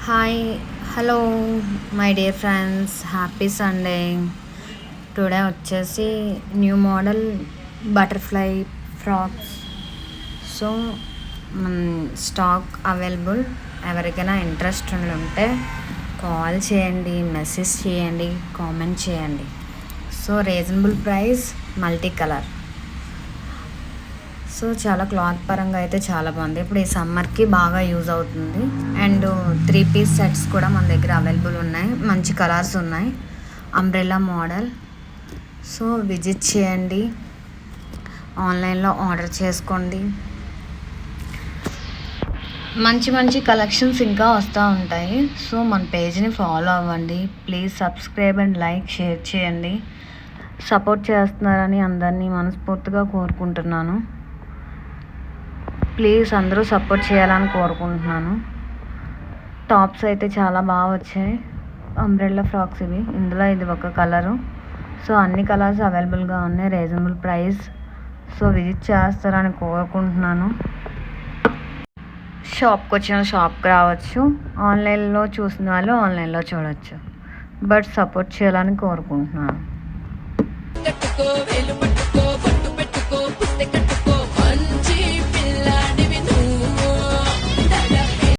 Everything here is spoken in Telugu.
Hi hello my dear friends, happy Sunday. Today వచ్చేసి new model butterfly frocks. So stock available. ఎవరికైనా ఇంట్రెస్ట్ ఉంటే కాల్ చేయండి, మెసేజ్ చేయండి, కామెంట్ చేయండి. So reasonable price, multi colour. So చాలా క్లాత్ పరంగా అయితే చాలా బాగుంది. ఇప్పుడు ఈ సమ్మర్కి బాగా యూజ్ అవుతుంది. అండ్ 3 పీస్ సెట్స్ కూడా మన దగ్గర అవైలబుల్ ఉన్నాయి. మంచి కలర్స్ ఉన్నాయి. Umbrella model. సో విజిట్ చేయండి, ఆన్లైన్లో ఆర్డర్ చేసుకోండి. మంచి మంచి కలెక్షన్స్ ఇంకా వస్తూ ఉంటాయి. సో మన పేజ్ని ఫాలో అవ్వండి. Please subscribe and like, share చేయండి. సపోర్ట్ చేస్తున్నారని అందరినీ మనస్ఫూర్తిగా కోరుకుంటున్నాను. ప్లీజ్ అందరూ సపోర్ట్ చేయాలని కోరుకుంటున్నాను. టాప్స్ అయితే చాలా బాగా వచ్చాయి. అంబ్రెల్లా ఫ్రాక్స్ ఇవి. ఇందులో ఇది ఒక కలరు. సో అన్ని కలర్స్ అవైలబుల్గా ఉన్నాయి. Reasonable price. సో విజిట్ చేస్తారని కోరుకుంటున్నాను. షాప్కి వచ్చిన షాప్కి రావచ్చు. ఆన్లైన్లో చూసిన వాళ్ళు ఆన్లైన్లో చూడవచ్చు. బట్ సపోర్ట్ చేయాలని కోరుకుంటున్నాను.